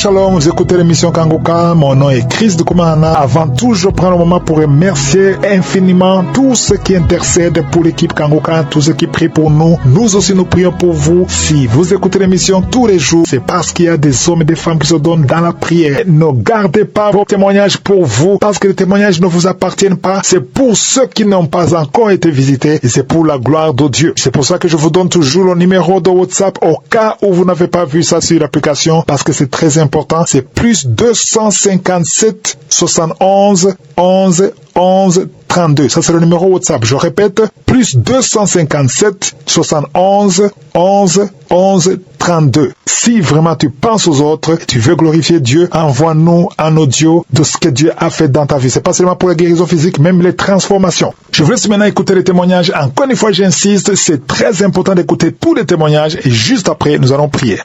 Shalom, vous écoutez l'émission Kangoka, mon nom est Chris de Koumana. Avant tout, je prends le moment pour remercier infiniment tous ceux qui intercèdent pour l'équipe Kangoka, tous ceux qui prient pour nous. Nous aussi, nous prions pour vous. Si vous écoutez l'émission tous les jours, c'est parce qu'il y a des hommes et des femmes qui se donnent dans la prière. Ne gardez pas vos témoignages pour vous, parce que les témoignages ne vous appartiennent pas. C'est pour ceux qui n'ont pas encore été visités et c'est pour la gloire de Dieu. C'est pour ça que je vous donne toujours le numéro de WhatsApp au cas où vous n'avez pas vu ça sur l'application, parce que c'est très important. C'est plus 257 71 11 11 32. Ça, c'est le numéro WhatsApp. Je répète, plus 257 71 11 11 32. Si vraiment tu penses aux autres, tu veux glorifier Dieu, envoie-nous un audio de ce que Dieu a fait dans ta vie. C'est pas seulement pour la guérison physique, même les transformations. Je vous laisse maintenant écouter les témoignages. Encore une fois, j'insiste, c'est très important d'écouter tous les témoignages et juste après, nous allons prier.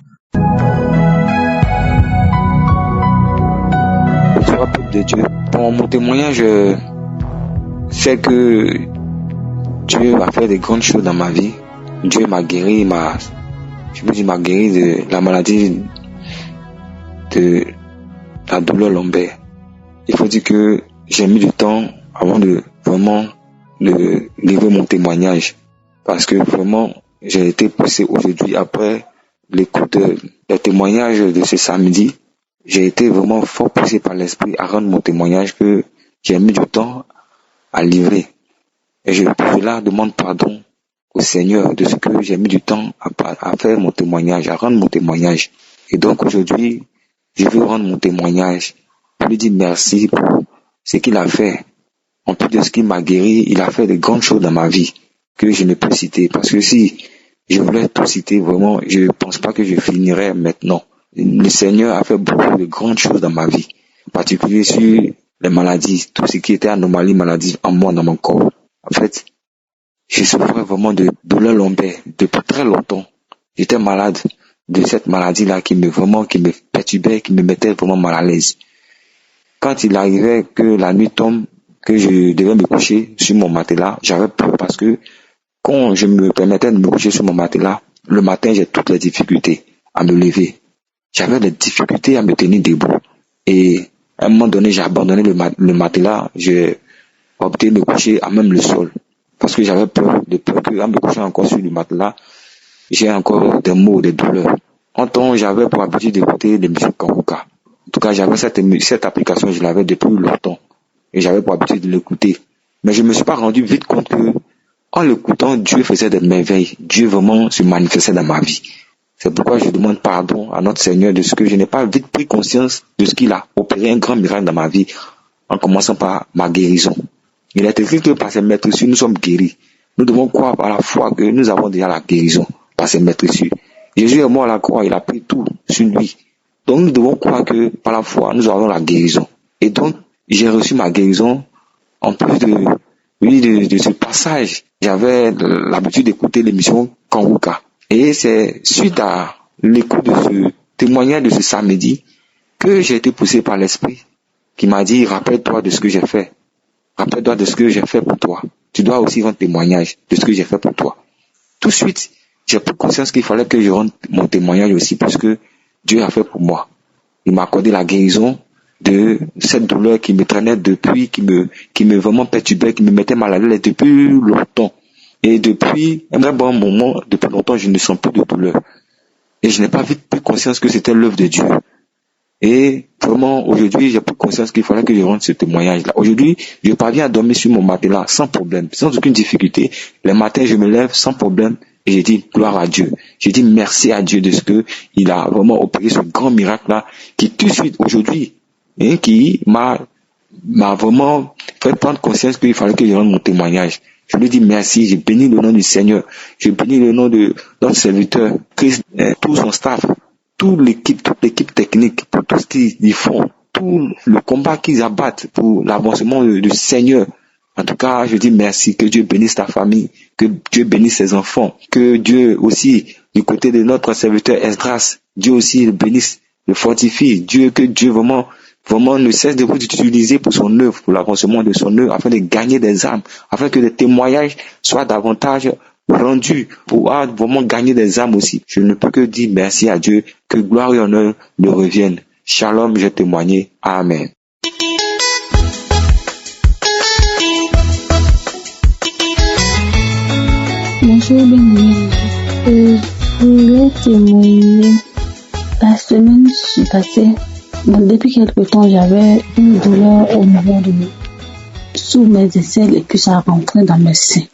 Bonsoir, peuple de Dieu. Bon, mon témoignage, c'est que Dieu a fait des grandes choses dans ma vie. Dieu m'a guéri, m'a guéri de la maladie de la douleur lombaire. Il faut dire que j'ai mis du temps avant de vraiment de livrer mon témoignage. Parce que vraiment, j'ai été poussé aujourd'hui après l'écoute des témoignages de ce samedi. J'ai été vraiment fort poussé par l'esprit à rendre mon témoignage que j'ai mis du temps à livrer. Et je pour cela demande pardon au Seigneur de ce que j'ai mis du temps à faire mon témoignage, à rendre mon témoignage. Et donc aujourd'hui, je veux rendre mon témoignage pour lui dire merci pour ce qu'il a fait. En plus de ce qu'il m'a guéri, il a fait de grandes choses dans ma vie que je ne peux citer. Parce que si je voulais tout citer, vraiment, je ne pense pas que je finirais maintenant. Le Seigneur a fait beaucoup de grandes choses dans ma vie, en particulier sur les maladies, tout ce qui était anomalie, maladie en moi, dans mon corps. En fait, je souffrais vraiment de douleurs lombaires depuis très longtemps. J'étais malade de cette maladie-là qui me perturbait, qui me mettait vraiment mal à l'aise. Quand il arrivait que la nuit tombe, que je devais me coucher sur mon matelas, j'avais peur parce que quand je me permettais de me coucher sur mon matelas, le matin, j'ai toutes les difficultés à me lever. J'avais des difficultés à me tenir debout. Et à un moment donné, j'ai abandonné le matelas. J'ai opté de me coucher à même le sol. Parce que j'avais peur qu'en me couchant encore sur le matelas, j'ai encore des maux, des douleurs. En temps, j'avais pour habitude d'écouter l'émission Kangoka. En tout cas, j'avais cette application, je l'avais depuis longtemps. Et j'avais pour habitude de l'écouter. Mais je me suis pas rendu vite compte que, en l'écoutant, Dieu faisait des merveilles. Dieu vraiment se manifestait dans ma vie. C'est pourquoi je demande pardon à notre Seigneur de ce que je n'ai pas vite pris conscience de ce qu'il a opéré un grand miracle dans ma vie, en commençant par ma guérison. Il est écrit que par ses maîtresses, nous sommes guéris. Nous devons croire par la foi que nous avons déjà la guérison par ses maîtresses. Jésus est mort à la croix, il a pris tout sur lui. Donc nous devons croire que par la foi, nous avons la guérison. Et donc, j'ai reçu ma guérison en plus de ce passage. J'avais l'habitude d'écouter l'émission Kangoka. Et c'est suite à l'écoute de ce témoignage de ce samedi que j'ai été poussé par l'esprit qui m'a dit, rappelle-toi de ce que j'ai fait. Rappelle-toi de ce que j'ai fait pour toi. Tu dois aussi rendre témoignage de ce que j'ai fait pour toi. Tout de suite, j'ai pris conscience qu'il fallait que je rende mon témoignage aussi parce que Dieu a fait pour moi. Il m'a accordé la guérison de cette douleur qui me traînait depuis, qui me vraiment perturbait, qui me mettait mal à l'aise depuis longtemps. Et depuis un bon moment, depuis longtemps, je ne sens plus de douleur. Et je n'ai pas vite pris conscience que c'était l'œuvre de Dieu. Et vraiment, aujourd'hui, j'ai pris conscience qu'il fallait que je rende ce témoignage-là. Aujourd'hui, je parviens à dormir sur mon matelas sans problème, sans aucune difficulté. Les matins, je me lève sans problème et je dis gloire à Dieu. Je dis merci à Dieu de ce que il a vraiment opéré ce grand miracle-là qui tout de suite aujourd'hui, qui m'a vraiment fait prendre conscience qu'il fallait que je rende mon témoignage. Je lui dis merci, je bénis le nom du Seigneur, je bénis le nom de notre serviteur, Christ, tout son staff, toute l'équipe technique, pour tout ce qu'ils font, tout le combat qu'ils abattent pour l'avancement du Seigneur. En tout cas, je dis merci, que Dieu bénisse ta famille, que Dieu bénisse ses enfants, que Dieu aussi, du côté de notre serviteur Esdras, Dieu aussi le bénisse, le fortifie, que Dieu vraiment ne cesse de vous utiliser pour son œuvre, pour l'avancement de son œuvre, afin de gagner des âmes, afin que les témoignages soient davantage rendus, pour vraiment gagner des âmes aussi. Je ne peux que dire merci à Dieu, que gloire et honneur lui reviennent. Shalom, j'ai témoigné. Amen. Bonjour, bienvenue. Je voulais témoigner. La semaine passée, depuis quelque temps, j'avais une douleur au niveau sous mes aisselles et puis ça rentrait dans mes seins.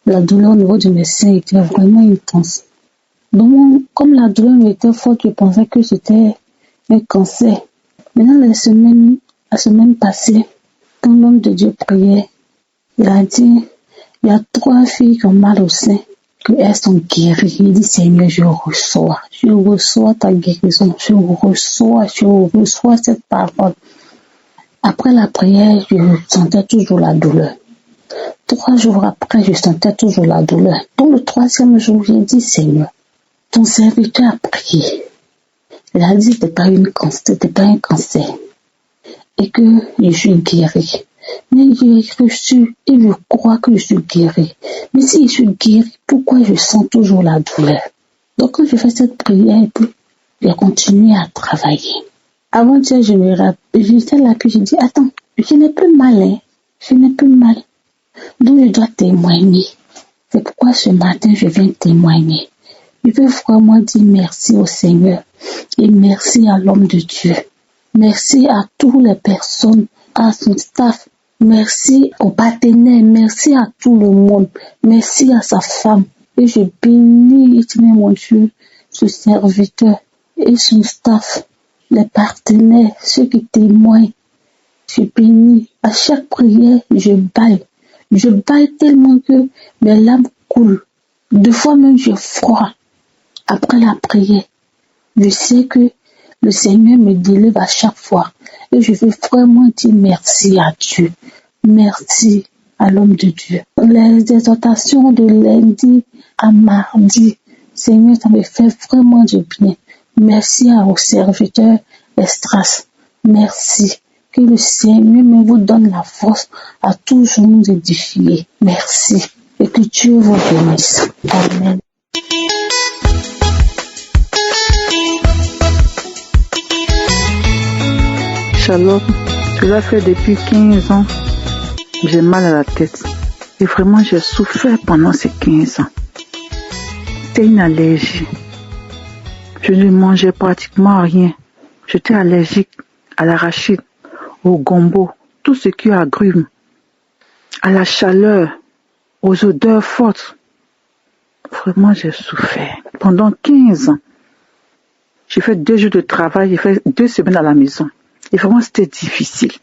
La douleur au niveau de mes seins était vraiment intense. Donc, comme la douleur était forte, je pensais que c'était un cancer. Maintenant, la semaine passée, quand l'homme de Dieu priait, il a dit, il y a 3 filles qui ont mal au sein, qu'elles sont guéries. Il dit, Seigneur, je reçois ta guérison, je reçois cette parole. Après la prière, je sentais toujours la douleur. 3 jours après, je sentais toujours la douleur. Donc le 3e jour, j'ai dit, Seigneur, ton serviteur a prié. Il a dit, c'était pas un cancer. Et que je suis guérie. Mais j'ai reçu et je crois que je suis guérie. Mais si je suis guérie, pourquoi je sens toujours la douleur? Donc quand je fais cette prière, et puis j'ai continué à travailler. Avant-hier, j'étais là, puis j'ai dit, attends, je n'ai plus mal, hein. Je n'ai plus mal. Donc je dois témoigner. C'est pourquoi ce matin, je viens témoigner. Je veux vraiment dire merci au Seigneur et merci à l'homme de Dieu. Merci à toutes les personnes, à son staff. Merci aux partenaires, merci à tout le monde, merci à sa femme. Et je bénis, éternel mon Dieu, ce serviteur et son staff, les partenaires, ceux qui témoignent. Je bénis. À chaque prière, je baille. Je baille tellement que mes larmes coulent. 2 fois même, j'ai froid. Après la prière, je sais que le Seigneur me délivre à chaque fois. Et je veux vraiment dire merci à Dieu. Merci à l'homme de Dieu. Les exhortations de lundi à mardi, Seigneur, ça me fait vraiment du bien. Merci au serviteur Estras. Merci. Que le Seigneur me vous donne la force à toujours nous édifier. Merci. Et que Dieu vous bénisse. Amen. Shalom, cela fait depuis 15 ans, j'ai mal à la tête. Et vraiment, j'ai souffert pendant ces 15 ans. C'était une allergie. Je ne mangeais pratiquement rien. J'étais allergique à l'arachide, au gombo, tout ce qui est agrumes, à la chaleur, aux odeurs fortes. Vraiment, j'ai souffert. Pendant 15 ans, j'ai fait 2 jours de travail, j'ai fait 2 semaines à la maison. Et vraiment, c'était difficile.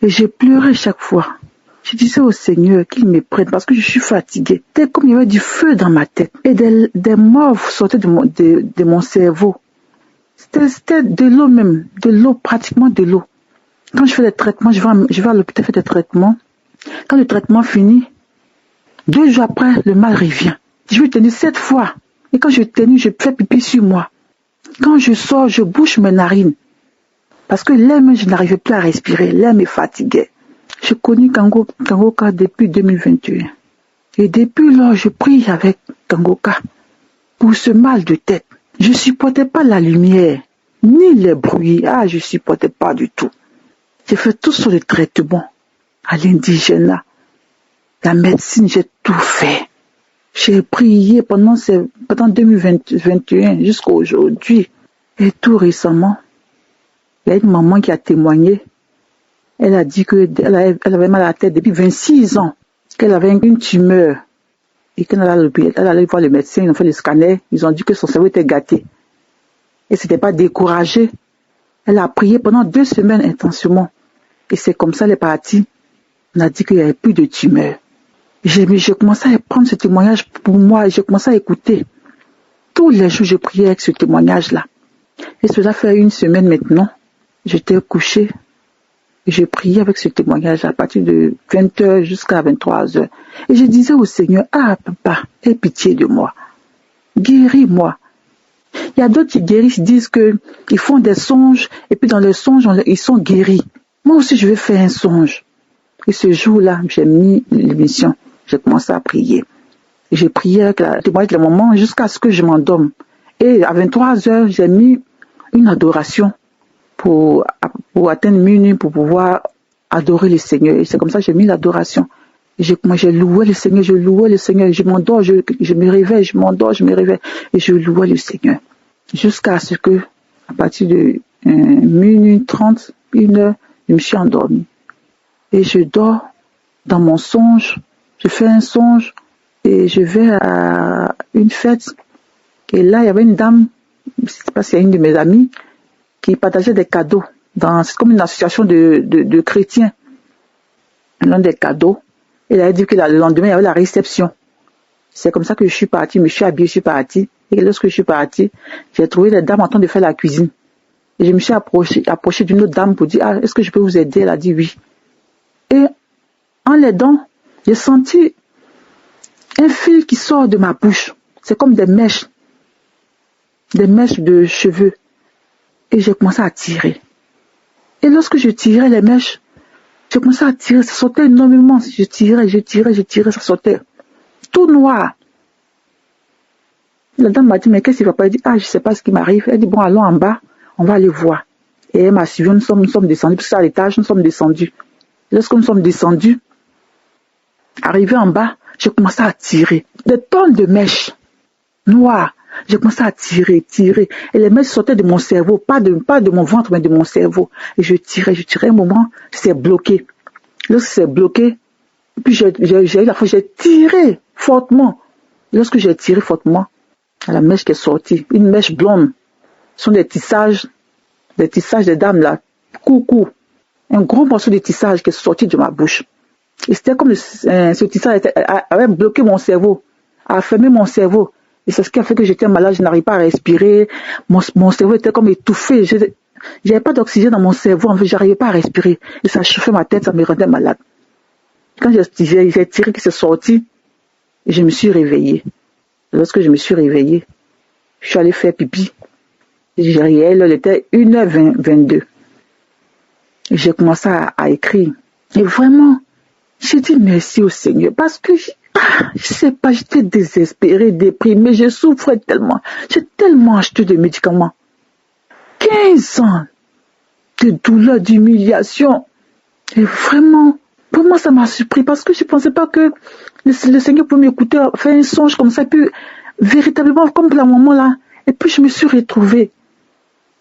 Et j'ai pleuré chaque fois. Je disais au Seigneur qu'il me prenne parce que je suis fatiguée. C'était comme il y avait du feu dans ma tête. Et des morts sortaient de mon cerveau. C'était de l'eau même. De l'eau, pratiquement de l'eau. Quand je fais des traitements, je vais à l'hôpital faire des traitements. Quand le traitement finit, 2 jours après, le mal revient. Je vais tenir 7 fois. Et quand je tenais, je fais pipi sur moi. Quand je sors, je bouche mes narines. Parce que l'air, je n'arrivais plus à respirer. L'air me fatiguait. J'ai connu Kangoka depuis 2021. Et depuis lors, je prie avec Kangoka pour ce mal de tête. Je ne supportais pas la lumière, ni les bruits. Je ne supportais pas du tout. J'ai fait tout sur le traitement, à l'indigène, la médecine, j'ai tout fait. J'ai prié pendant 2021 jusqu'à aujourd'hui. Et tout récemment, il y a une maman qui a témoigné. Elle a dit qu'elle avait mal à la tête depuis 26 ans, qu'elle avait une tumeur. Et qu'elle allait voir le médecin, ils ont fait le scanner, ils ont dit que son cerveau était gâté. Et c'était pas découragé. Elle a prié pendant 2 semaines intensément. Et c'est comme ça, elle est partie. On a dit qu'il n'y avait plus de tumeur. J'ai commencé à prendre ce témoignage pour moi et j'ai commencé à écouter. Tous les jours, je priais avec ce témoignage-là. Et cela fait 1 semaine maintenant. J'étais couchée et je priais avec ce témoignage à partir de 20h jusqu'à 23h. Et je disais au Seigneur, papa, aie pitié de moi. Guéris-moi. Il y a d'autres qui guérissent, disent qu'ils font des songes et puis dans les songes, ils sont guéris. Moi aussi, je vais faire un songe. Et ce jour-là, j'ai mis l'émission. J'ai commencé à prier. Et j'ai prié avec le témoignage de la maman jusqu'à ce que je m'endorme. Et à 23h, j'ai mis une adoration pour atteindre minuit, pour pouvoir adorer le Seigneur. Et c'est comme ça que j'ai mis l'adoration. Moi, j'ai loué le Seigneur, je m'endors, je me réveille, je m'endors, je me réveille, et je louais le Seigneur. Jusqu'à ce que, à partir de minuit 30, 1h, je me suis endormie. Et je dors dans mon songe, je fais un songe, et je vais à une fête. Et là, il y avait une dame, je ne sais pas si c'est une de mes amies, qui partageait des cadeaux. C'est comme une association de chrétiens. L'un des cadeaux. Elle a dit que le lendemain, il y avait la réception. C'est comme ça que je suis partie, je me suis habillée, je suis partie. Et lorsque je suis partie, j'ai trouvé les dames en train de faire la cuisine. Et je me suis approchée d'une autre dame pour dire, ah, est-ce que je peux vous aider? Elle a dit oui. Et en l'aidant, j'ai senti un fil qui sort de ma bouche. C'est comme des mèches de cheveux. Et j'ai commencé à tirer. Et lorsque je tirais les mèches, j'ai commencé à tirer, ça sortait énormément. Je tirais, ça sortait. Tout noir. La dame m'a dit, mais qu'est-ce qui va pas? Elle dit, ah, je sais pas ce qui m'arrive. Elle dit, bon, allons en bas, on va aller voir. Et elle m'a suivi, nous sommes descendus, parce que c'est à l'étage, nous sommes descendus. Lorsque nous sommes descendus, arrivé en bas, j'ai commencé à tirer. Des tonnes de mèches noires. J'ai commencé à tirer. Et les mèches sortaient de mon cerveau, pas de mon ventre, mais de mon cerveau. Et je tirais. Un moment, c'est bloqué. Lorsque c'est bloqué, puis j'ai tiré fortement. Lorsque j'ai tiré fortement, la mèche qui est sortie, une mèche blonde, ce sont des tissages des dames là, coucou. Un gros morceau de tissage qui est sorti de ma bouche. Et c'était comme ce tissage avait bloqué mon cerveau, a fermé mon cerveau. Et c'est ce qui a fait que j'étais malade, je n'arrivais pas à respirer. Mon cerveau était comme étouffé. J'avais pas d'oxygène dans mon cerveau, en fait, j'arrivais pas à respirer. Et ça chauffait ma tête, ça me rendait malade. Quand j'ai tiré, que c'est sorti, je me suis réveillée. Lorsque je me suis réveillée, je suis allée faire pipi. J'ai réveillé, il était 1h22. Et j'ai commencé à écrire. Et vraiment, j'ai dit merci au Seigneur parce que je sais pas, j'étais désespérée, déprimée, je souffrais tellement. J'ai tellement acheté de médicaments. 15 ans de douleur, d'humiliation. Et vraiment, pour moi, ça m'a surpris parce que je pensais pas que le Seigneur pouvait m'écouter, faire un songe comme ça, et puis véritablement, comme pour le moment là, et puis je me suis retrouvée.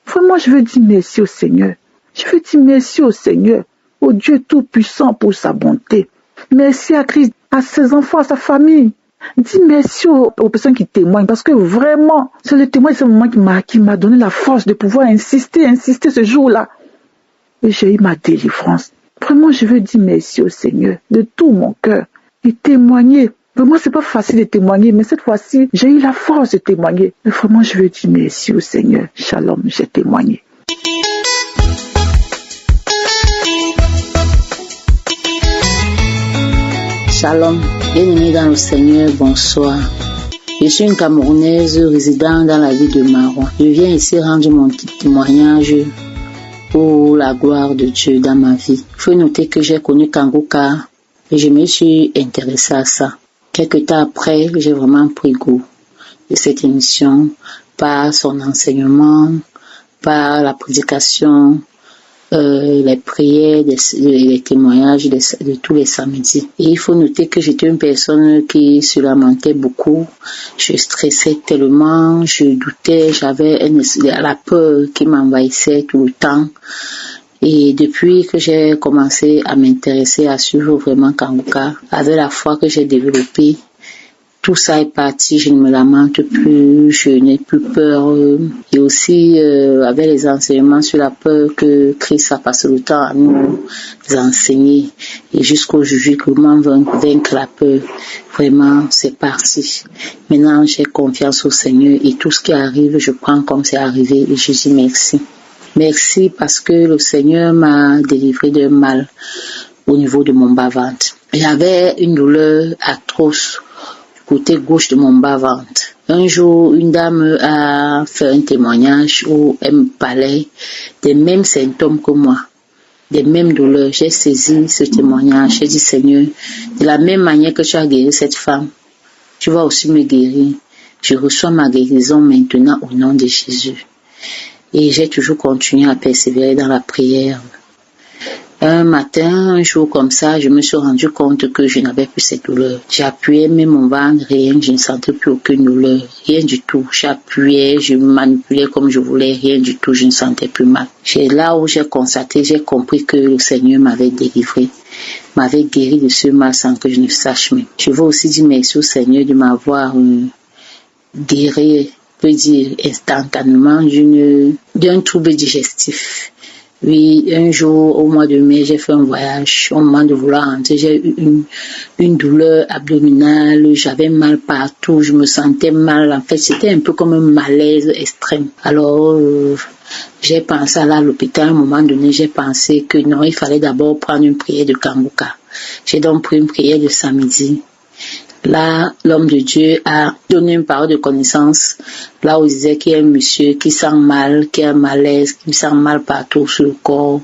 Vraiment, je veux dire merci au Seigneur. Je veux dire merci au Seigneur, au Dieu Tout-Puissant pour sa bonté. Merci à Christ, à ses enfants, à sa famille. Dis merci aux personnes qui témoignent parce que vraiment, c'est le témoin, c'est le moment qui m'a donné la force de pouvoir insister ce jour-là. Et j'ai eu ma délivrance. Vraiment, je veux dire merci au Seigneur de tout mon cœur et témoigner. Vraiment, c'est pas facile de témoigner, mais cette fois-ci, j'ai eu la force de témoigner. Et vraiment, je veux dire merci au Seigneur. Shalom, j'ai témoigné. Shalom, bien-aimés dans le Seigneur, bonsoir. Je suis une Camerounaise résidant dans la ville de Marois. Je viens ici rendre mon témoignage pour la gloire de Dieu dans ma vie. Il faut noter que j'ai connu Kangoka et je me suis intéressée à ça. Quelques temps après, j'ai vraiment pris goût de cette émission par son enseignement, par la prédication, les prières, les témoignages de tous les samedis. Et il faut noter que j'étais une personne qui se lamentait beaucoup. Je stressais tellement, je doutais, j'avais la peur qui m'envahissait tout le temps. Et depuis que j'ai commencé à m'intéresser, à suivre vraiment Kangoka, avec la foi que j'ai développée, tout ça est parti, je ne me lamente plus, je n'ai plus peur. Et aussi, avec les enseignements sur la peur que Christ a passé le temps à nous enseigner. Et jusqu'au jour comment vaincre la peur. Vraiment, c'est parti. Maintenant, j'ai confiance au Seigneur et tout ce qui arrive, je prends comme c'est arrivé et je dis merci. Merci parce que le Seigneur m'a délivré d'un mal au niveau de mon bas-ventre. J'avais une douleur atroce côté gauche de mon bas-ventre. Un jour, une dame a fait un témoignage où elle me parlait des mêmes symptômes que moi, des mêmes douleurs. J'ai saisi ce témoignage. J'ai dit, Seigneur, de la même manière que tu as guéri cette femme, tu vas aussi me guérir. Je reçois ma guérison maintenant au nom de Jésus. Et j'ai toujours continué à persévérer dans la prière. Un matin, un jour comme ça, je me suis rendu compte que je n'avais plus cette douleur. J'appuyais même mon ventre, rien, je ne sentais plus aucune douleur, rien du tout. J'appuyais, je manipulais comme je voulais, rien du tout, je ne sentais plus mal. C'est là où j'ai constaté, j'ai compris que le Seigneur m'avait délivré, m'avait guéri de ce mal sans que je ne sache même. Je veux aussi dire merci au Seigneur de m'avoir guéri, peut dire instantanément, d'un trouble digestif. Oui, un jour, au mois de mai, j'ai fait un voyage. Au moment de vouloir rentrer, j'ai eu une douleur abdominale. J'avais mal partout. Je me sentais mal. En fait, c'était un peu comme un malaise extrême. Alors, j'ai pensé à l'hôpital. À un moment donné, j'ai pensé que non, il fallait d'abord prendre une prière de Kanguka. J'ai donc pris une prière de samedi. Là, l'homme de Dieu a donné une parole de connaissance, là où il disait qu'il y a un monsieur qui sent mal, qui a un malaise, qui sent mal partout sur le corps,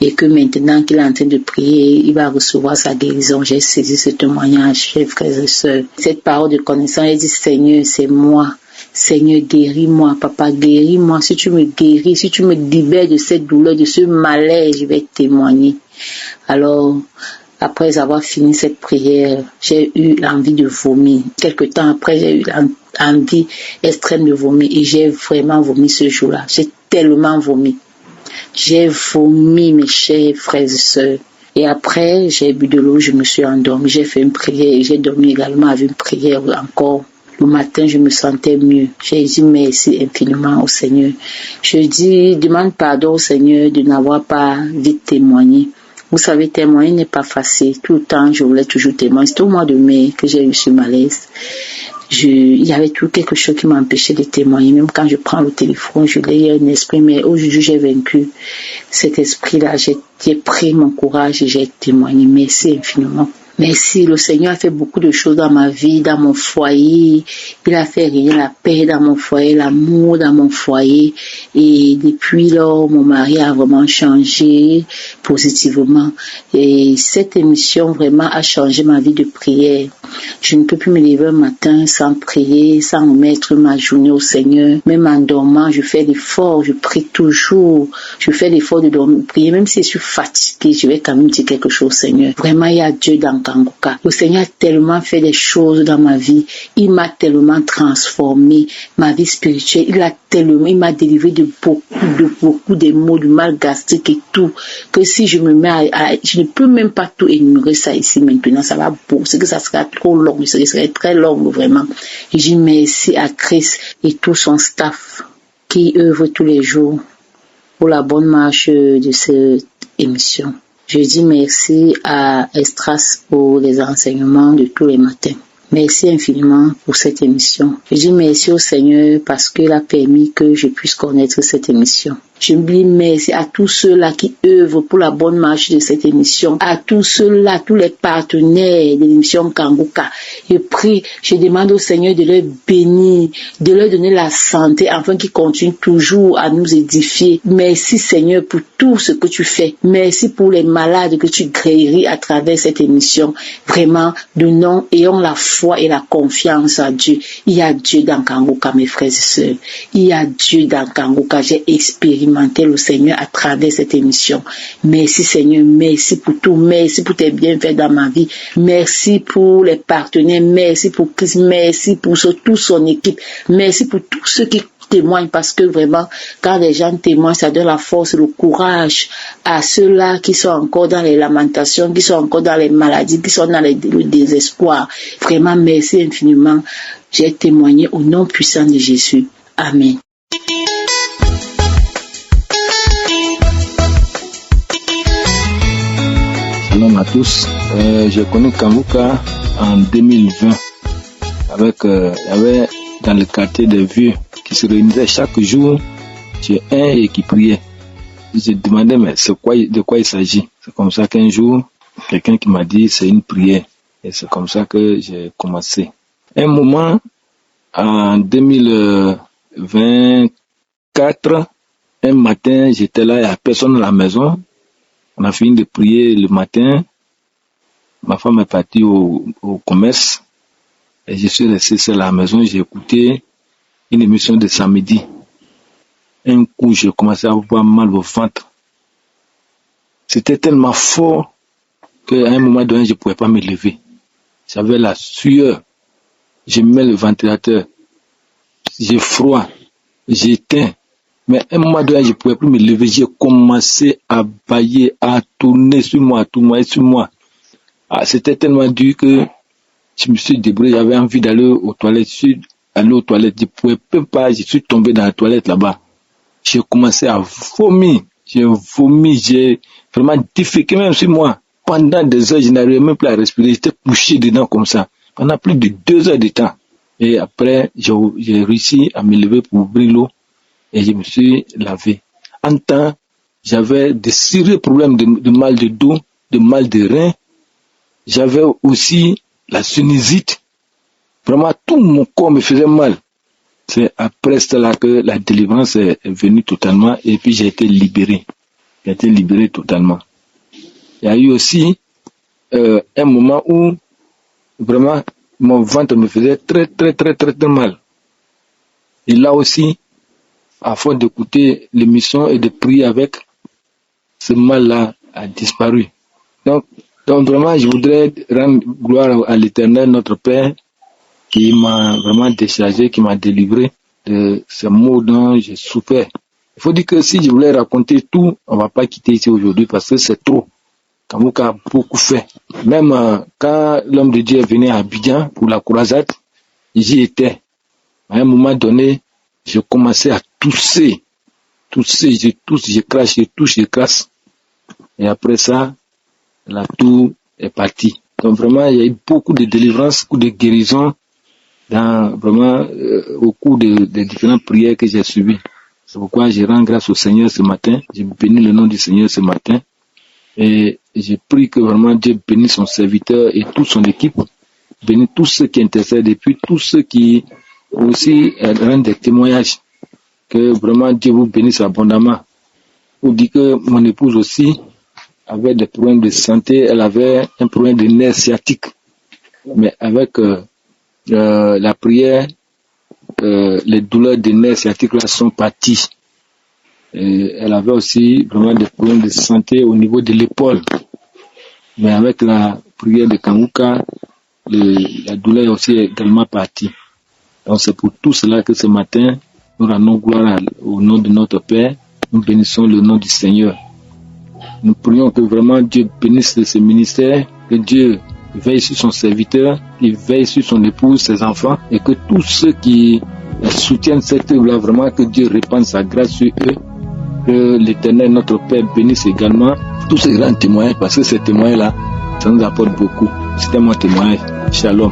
et que maintenant qu'il est en train de prier, il va recevoir sa guérison. J'ai saisi ce témoignage, chers frères et sœurs. Cette parole de connaissance, il dit, Seigneur, c'est moi. Seigneur, guéris-moi, papa, guéris-moi. Si tu me guéris, si tu me libères de cette douleur, de ce malaise, je vais témoigner. Alors, après avoir fini cette prière, j'ai eu l'envie de vomir. Quelque temps après, j'ai eu l'envie extrême de vomir et j'ai vraiment vomi ce jour-là. J'ai tellement vomi. J'ai vomi, mes chers frères et sœurs. Et après, j'ai bu de l'eau, je me suis endormie. J'ai fait une prière et j'ai dormi également avec une prière encore. Le matin, je me sentais mieux. J'ai dit merci infiniment au Seigneur. Je demande pardon au Seigneur de n'avoir pas vite témoigné. Vous savez, témoigner n'est pas facile. Tout le temps, je voulais toujours témoigner. C'était au mois de mai que j'ai eu ce malaise. Il y avait tout quelque chose qui m'empêchait de témoigner. Même quand je prends le téléphone, je l'ai un esprit. Mais aujourd'hui, j'ai vaincu cet esprit-là. J'ai pris mon courage et j'ai témoigné. Merci infiniment. Merci, le Seigneur a fait beaucoup de choses dans ma vie, dans mon foyer. Il a fait régner la paix dans mon foyer, l'amour dans mon foyer. Et depuis lors, mon mari a vraiment changé positivement. Et cette émission vraiment a changé ma vie de prière. Je ne peux plus me lever un matin sans prier, sans remettre ma journée au Seigneur. Même en dormant, je fais l'effort, je prie toujours. Je fais l'effort de dormir, prier. Même si je suis fatiguée, je vais quand même dire quelque chose au Seigneur. Vraiment, il y a Dieu dans Kanguka. Le Seigneur a tellement fait des choses dans ma vie. Il m'a tellement transformé, ma vie spirituelle. Il m'a délivré de beaucoup de maux, du mal gastrique et tout. Que si je me mets je ne peux même pas tout énumérer ça ici maintenant. Ça va beaucoup. C'est que ça sera trop long. Ça serait très long, vraiment. Et je dis merci à Christ et tout son staff qui œuvre tous les jours pour la bonne marche de cette émission. Je dis merci à Estras pour les enseignements de tous les matins. Merci infiniment pour cette émission. Je dis merci au Seigneur parce qu'il a permis que je puisse connaître cette émission. Je dis merci à tous ceux-là qui œuvrent pour la bonne marche de cette émission, à tous ceux-là, tous les partenaires de l'émission Kanguka. Je prie, je demande au Seigneur de leur bénir, de leur donner la santé afin qu'ils continuent toujours à nous édifier. Merci Seigneur pour tout ce que tu fais. Merci pour les malades que tu guéris à travers cette émission. Vraiment, nous ayons la foi et la confiance à Dieu. Il y a Dieu dans Kanguka, mes frères et sœurs. Il y a Dieu dans Kanguka. J'ai expérimenté le Seigneur à travers cette émission. Merci Seigneur, merci pour tout, merci pour tes bienfaits dans ma vie, merci pour les partenaires, merci pour Christ, merci pour toute son équipe, merci pour tous ceux qui témoignent, parce que vraiment, quand les gens témoignent, ça donne la force, le courage à ceux-là qui sont encore dans les lamentations, qui sont encore dans les maladies, qui sont dans le désespoir. Vraiment, merci infiniment. J'ai témoigné au nom puissant de Jésus. Amen. Shalom à tous. J'ai connu Kanguka en 2020 avec il y avait dans le quartier des vieux qui se réunissaient chaque jour chez un et qui priait. J'ai demandé mais de quoi il s'agit. C'est comme ça qu'un jour quelqu'un qui m'a dit c'est une prière et c'est comme ça que j'ai commencé. Un moment en 2024, un matin j'étais là, il n'y a personne à la maison. On a fini de prier le matin. Ma femme est partie au commerce. Et je suis resté seul à la maison. J'ai écouté une émission de samedi. un coup, j'ai commencé à avoir mal au ventre. C'était tellement fort qu'à un moment donné, je ne pouvais pas me lever. J'avais la sueur. Je mets le ventilateur. J'ai froid. J'éteins. Mais à un moment donné, je ne pouvais plus me lever. J'ai commencé à bailler, à tourner sur moi, à tourner sur moi. Ah, c'était tellement dur que je me suis débrouillé. J'avais envie d'aller aux toilettes. Je suis allé aux toilettes. Je ne pouvais même pas. Je suis tombé dans la toilette là-bas. J'ai commencé à vomir. J'ai vomi. J'ai vraiment déféqué même sur moi. Pendant des heures, je n'arrivais même plus à respirer. J'étais couché dedans comme ça. Pendant plus de 2 heures de temps. Et après, j'ai réussi à me lever pour ouvrir l'eau. Et je me suis lavé. En temps, j'avais de sérieux problèmes de mal de dos, de mal de rein. J'avais aussi la sinusite. Vraiment, tout mon corps me faisait mal. C'est après cela que la délivrance est venue totalement et puis j'ai été libéré. J'ai été libéré totalement. Il y a eu aussi un moment où vraiment mon ventre me faisait très mal. Et là aussi, à force d'écouter l'émission et de prier avec, ce mal-là a disparu. Donc vraiment, je voudrais rendre gloire à l'Éternel, notre Père, qui m'a vraiment déchargé, qui m'a délivré de ce maux dont j'ai souffert. Il faut dire que si je voulais raconter tout, on ne va pas quitter ici aujourd'hui parce que c'est trop. Kamouka a beaucoup fait. Même quand l'homme de Dieu est venu à Abidjan pour la croisade, j'y étais. À un moment donné, j'ai commencé à tousser. Je tousse, je crache, je touche, je crache. Et après ça, la toux est partie. Donc vraiment, il y a eu beaucoup de délivrances, beaucoup de guérisons au cours des différentes prières que j'ai suivies. C'est pourquoi je rends grâce au Seigneur ce matin. Je bénis le nom du Seigneur ce matin. Et je prie que vraiment Dieu bénisse son serviteur et toute son équipe. Bénisse tous ceux qui intercèdent et puis tous ceux qui aussi rendent des témoignages. Que vraiment Dieu vous bénisse abondamment. Vous dites que mon épouse aussi avait des problèmes de santé. Elle avait un problème de nerf sciatique. Mais avec la prière, les douleurs des nerfs sciatiques là sont parties. Et elle avait aussi vraiment des problèmes de santé au niveau de l'épaule. Mais avec la prière de Kanguka, la douleur est aussi également partie. Donc c'est pour tout cela que ce matin, nous rendons gloire au nom de notre Père. Nous bénissons le nom du Seigneur. Nous prions que vraiment Dieu bénisse ce ministère, que Dieu veille sur son serviteur, qu'il veille sur son épouse, ses enfants, et que tous ceux qui soutiennent cette œuvre-là, vraiment que Dieu répande sa grâce sur eux, que l'Éternel, notre Père, bénisse également tous ces grands témoignages, parce que ces témoignages-là, ça nous apporte beaucoup. C'était mon témoignage. Shalom.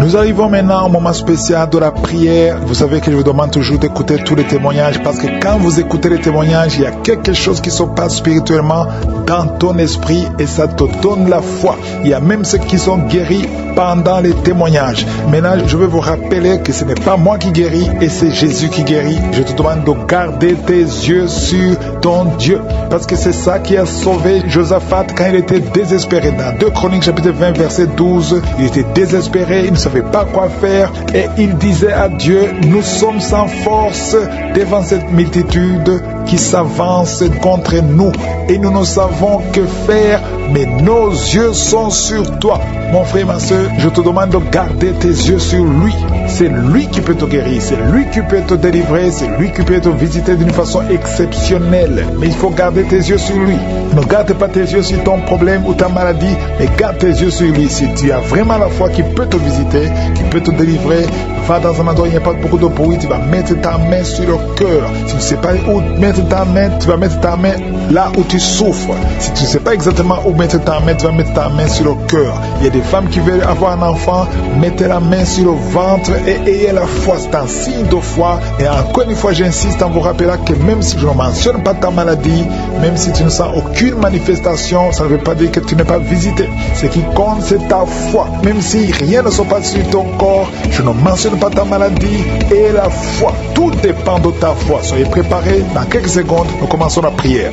Nous arrivons maintenant au moment spécial de la prière. Vous savez que je vous demande toujours d'écouter tous les témoignages parce que quand vous écoutez les témoignages, il y a quelque chose qui se passe spirituellement dans ton esprit et ça te donne la foi. Il y a même ceux qui sont guéris pendant les témoignages. Maintenant, je veux vous rappeler que ce n'est pas moi qui guéris et c'est Jésus qui guérit. Je te demande de garder tes yeux sur ton Dieu parce que c'est ça qui a sauvé Josaphat quand il était désespéré. Dans 2 Chroniques chapitre 20 verset 12, il était désespéré, il ne savait pas quoi faire et il disait à Dieu, nous sommes sans force devant cette multitude qui s'avance contre nous et nous ne savons que faire, mais nos yeux sont sur toi. Mon frère, ma soeur, je te demande de garder tes yeux sur lui. C'est lui qui peut te guérir, c'est lui qui peut te délivrer, c'est lui qui peut te visiter d'une façon exceptionnelle. Mais il faut garder tes yeux sur lui. Ne garde pas tes yeux sur ton problème ou ta maladie, mais garde tes yeux sur lui. Si tu as vraiment la foi qui peut te visiter, qui peut te délivrer, va dans un endroit où il n'y a pas beaucoup de bruit, tu vas mettre ta main sur le cœur. Si tu ne sais pas où mettre ta main, tu vas mettre ta main là où tu souffres. Si tu ne sais pas exactement où mettre ta main, tu vas mettre ta main sur le cœur. Il y a des femmes qui veulent avoir un enfant, mettez la main sur le ventre et ayez la foi. C'est un signe de foi. Et encore une fois, j'insiste en vous rappelant que même si je ne mentionne pas ta maladie, même si tu ne sens aucune manifestation, ça ne veut pas dire que tu n'es pas visité. Ce qui compte, c'est ta foi. Même si rien ne se passe sur ton corps, je ne mentionne pas ta maladie et la foi. Tout dépend de ta foi. Soyez préparés. Dans quelques secondes, nous commençons la prière.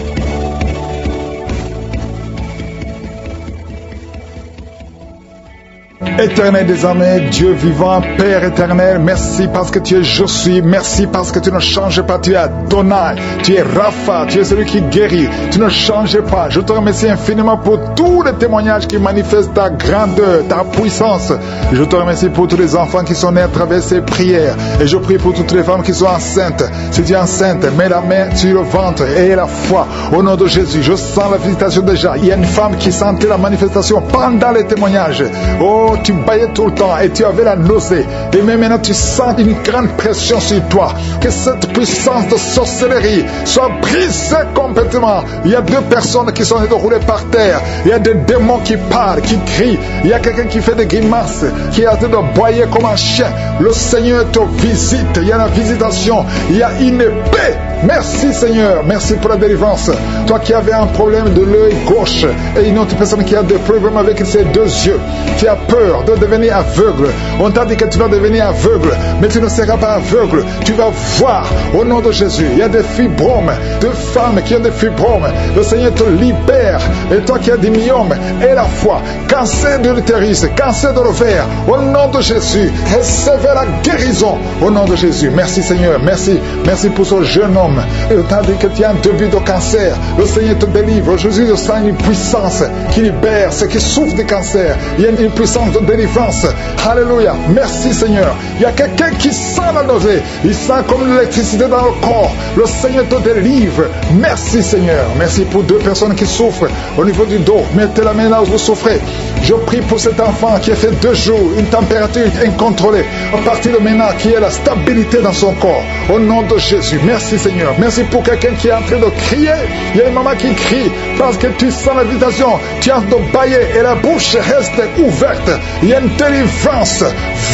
Éternel des armées, Dieu vivant, Père éternel, merci parce que tu es je suis, merci parce que tu ne changes pas, tu es Adonai, tu es Rapha, tu es celui qui guérit, tu ne changes pas. Je te remercie infiniment pour tous les témoignages qui manifestent ta grandeur, ta puissance. Je te remercie pour tous les enfants qui sont nés à travers ces prières, et je prie pour toutes les femmes qui sont enceintes. Si tu es enceinte, mets la main sur le ventre et la foi. Au nom de Jésus, je sens la visitation déjà. Il y a une femme qui sentait la manifestation pendant les témoignages. Oh, tu baillais tout le temps et tu avais la nausée. Et même maintenant, tu sens une grande pression sur toi. Que cette puissance de sorcellerie soit brisée complètement. Il y a 2 personnes qui sont en train de rouler par terre. Il y a des démons qui parlent, qui crient. Il y a quelqu'un qui fait des grimaces, qui est en train de boyer comme un chien. Le Seigneur te visite. Il y a la visitation. Il y a une épée. Merci Seigneur. Merci pour la délivrance. Toi qui avais un problème de l'œil gauche et une autre personne qui a des problèmes avec ses 2 yeux, qui a peur de devenir aveugle. On t'a dit que tu vas devenir aveugle, mais tu ne seras pas aveugle. Tu vas voir au nom de Jésus. Il y a des fibromes, 2 femmes qui ont des fibromes. Le Seigneur te libère. Et toi qui as des myomes, aie la foi. Cancer de l'utérus, cancer de l'ovaire, au nom de Jésus, recevez la guérison au nom de Jésus. Merci Seigneur, merci. Merci pour ce jeune homme. Et on t'a dit que tu as un début de cancer. Le Seigneur te délivre. Aujourd'hui, je sens une puissance qui libère ceux qui souffrent de cancer. Il y a une puissance de délivrance. Alléluia. Merci Seigneur. Il y a quelqu'un qui sent la nausée. Il sent comme l'électricité dans le corps. Le Seigneur te délivre. Merci Seigneur. Merci pour 2 personnes qui souffrent au niveau du dos. Mettez la main là où vous souffrez. Je prie pour cet enfant qui a fait 2 jours, une température incontrôlée. À partir de maintenant, qui a la stabilité dans son corps. Au nom de Jésus. Merci Seigneur. Merci pour quelqu'un qui est en train de crier. Il y a une maman qui crie parce que tu sens la visitation. Tu es en train de bailler et la bouche reste ouverte. Il y a une délivrance.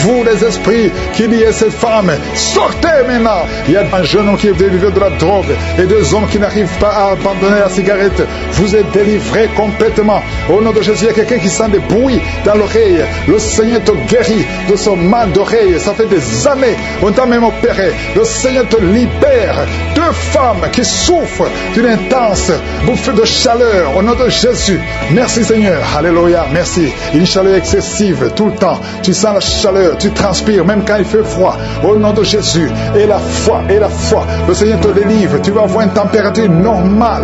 Vous les esprits qui liez cette femme, sortez maintenant. Il y a un jeune homme qui est délivré de la drogue et 2 hommes qui n'arrivent pas à abandonner la cigarette. Vous êtes délivrés complètement. Au nom de Jésus, il y a quelqu'un qui sent des bruits dans l'oreille. Le Seigneur te guérit de son mal d'oreille. Ça fait des années. On t'a même opéré. Le Seigneur te libère. 2 femmes qui souffrent d'une intense bouffée de chaleur au nom de Jésus. Merci Seigneur. Alléluia. Merci. Une chaleur excessive tout le temps. Tu sens la chaleur, tu transpires même quand il fait froid. Au nom de Jésus. Et la foi, et la foi. Le Seigneur te délivre. Tu vas avoir une température normale.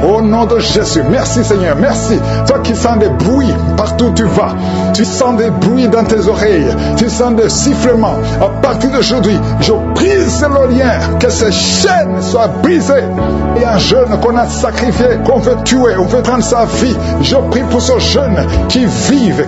Au nom de Jésus. Merci Seigneur. Merci. Toi qui sens des bruits partout où tu vas. Tu sens des bruits dans tes oreilles. Tu sens des sifflements. À partir d'aujourd'hui, je brise le lien. Que ces chaînes soient brisées. Il y a un jeune qu'on a sacrifié, qu'on veut tuer, on veut prendre sa vie. Je prie pour ce jeune qui vive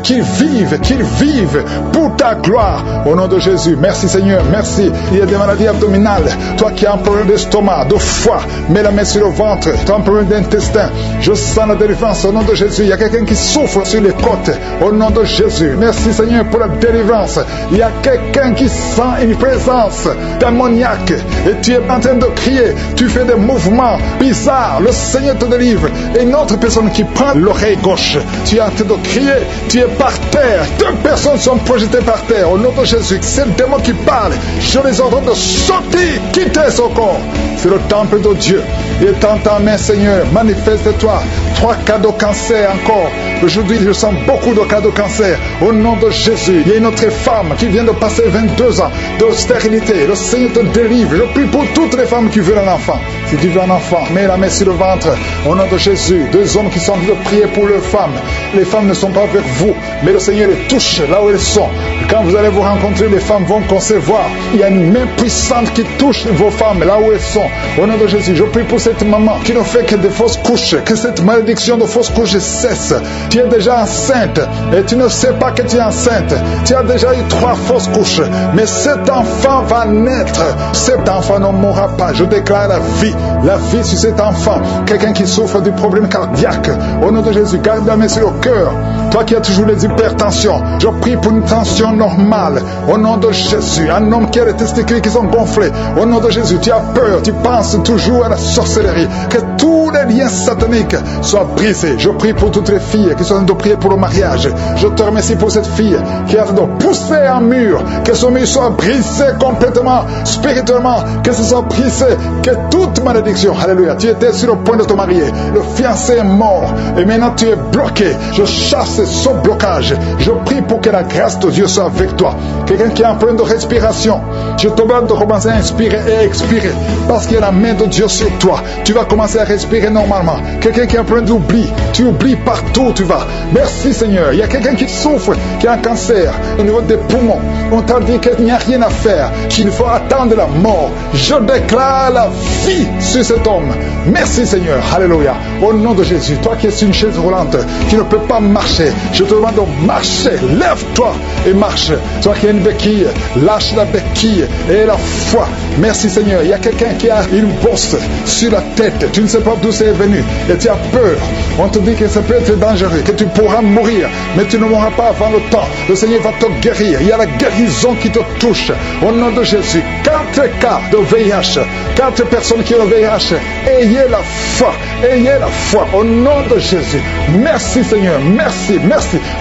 pour ta gloire. Au nom de Jésus, merci Seigneur, merci. Il y a des maladies abdominales. Toi qui as un problème d'estomac, de foie, mets la main sur le ventre. Tu as un problème d'intestin. Je sens la délivrance au nom de Jésus. Il y a quelqu'un qui souffre sur les côtes. Au nom de Jésus, merci Seigneur pour la délivrance. Il y a quelqu'un qui sent une présence démoniaque et tu es en train de crier. Tu fais des mouvements bizarres. Le Seigneur te délivre. Et une autre personne qui prend l'oreille gauche. Tu es en train de crier. Tu es par terre. 2 personnes sont projetées par terre. Au nom de Jésus, c'est le démon qui parle. Je les ordonne de sortir, quitter son corps. C'est le temple de Dieu. Il est en ta main, Seigneur. Manifeste-toi. 3 cas de cancer encore. Aujourd'hui, je sens beaucoup de cas de cancer. Au nom de Jésus, il y a une autre femme qui vient de passer 22 ans de stérilité. Le Seigneur te délivre. Je prie pour toutes les femmes qui veulent un enfant. Si tu veux un enfant, mets la main sur le ventre. Au nom de Jésus, 2 hommes qui sont en train de prier pour leurs femmes. Les femmes ne sont pas avec vous, mais le Seigneur les touche là où elles sont. Quand vous allez vous rencontrer, les femmes vont concevoir. Il y a une main puissante qui touche vos femmes là où elles sont. Au nom de Jésus, je prie pour cette maman qui ne fait que des fausses couches. Que cette malédiction de fausses couches cesse. Tu es déjà enceinte et tu ne sais pas que tu es enceinte. Tu as déjà eu 3 fausses couches. Mais cet enfant va naître. Cet enfant ne mourra pas. Je déclare la vie. la vie sur cet enfant. Quelqu'un qui souffre du problème cardiaque. Au nom de Jésus, garde la main sur le cœur. Toi qui as toujours les hypertensions, je prie pour une tension normale. Au nom de Jésus, un homme qui a les testicules qui sont gonflés. Au nom de Jésus, tu as peur, tu penses toujours à la sorcellerie. Que tous les liens sataniques soient brisés. Je prie pour toutes les filles qui sont en train de prier pour le mariage. Je te remercie pour cette fille qui a de pousser un mur. Que son mur soit brisé complètement, spirituellement. Que ce soit brisé, que toute malédiction. Alléluia. Tu étais sur le point de te marier. Le fiancé est mort. Et maintenant tu es bloqué. Je chasse ce blocage. Je prie pour que la grâce de Dieu soit avec toi. Quelqu'un qui est en problème de respiration, je te demande de commencer à inspirer et expirer parce qu'il y a la main de Dieu sur toi. Tu vas commencer à respirer normalement. Quelqu'un qui est en problème d'oubli, tu oublies partout où tu vas. Merci Seigneur. Il y a quelqu'un qui souffre, qui a un cancer au niveau des poumons. On t'a dit qu'il n'y a rien à faire, qu'il faut attendre la mort. Je déclare la vie sur cet homme. Merci Seigneur. Alléluia. Au nom de Jésus, toi qui es sur une chaise roulante, qui ne peux pas marcher, je te demande de marcher. Lève-toi et marche. Toi qui as une béquille, lâche la béquille et la foi. Merci Seigneur. Il y a quelqu'un qui a une bosse sur la tête. Tu ne sais pas d'où c'est venu et tu as peur. On te dit que ça peut être dangereux, que tu pourras mourir, mais tu ne mourras pas avant le temps. Le Seigneur va te guérir. Il y a la guérison qui te touche. Au nom de Jésus, 4 cas de VIH, 4 personnes qui ont le VIH. Ayez la foi. Ayez la foi. Au nom de Jésus. Merci Seigneur. Merci.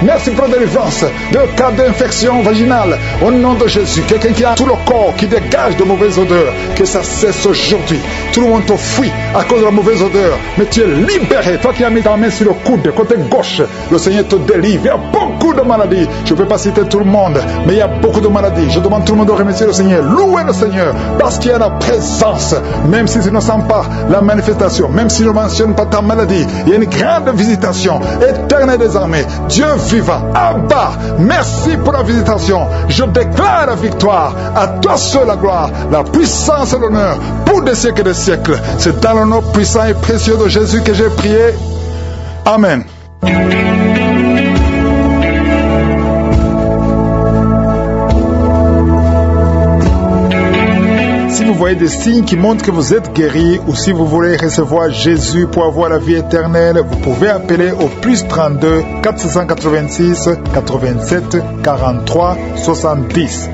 Merci pour la délivrance de cas d'infection vaginale. Au nom de Jésus. Quelqu'un qui a tout le corps qui dégage de mauvaises odeurs, que ça cesse aujourd'hui. Tout le monde te fuit à cause de la mauvaise odeur, mais tu es libéré. Toi qui as mis ta main sur le coude, côté gauche, le Seigneur te délivre. Il y a beaucoup de maladies. Je ne peux pas citer tout le monde, mais il y a beaucoup de maladies. Je demande tout le monde de remercier le Seigneur. Louez le Seigneur, parce qu'il y a la présence. Même si tu ne sens pas la manifestation, même si je ne mentionne pas ta maladie, il y a une grande visitation éternelle des armées. Dieu vivant. Abba, merci pour la visitation. Je déclare la victoire. À toi seul la gloire, la puissance et l'honneur pour des siècles et des siècles. C'est dans le nom puissant et précieux de Jésus que j'ai prié. Amen. Si vous voyez des signes qui montrent que vous êtes guéri, ou si vous voulez recevoir Jésus pour avoir la vie éternelle, vous pouvez appeler au plus 32 486 87 43 70.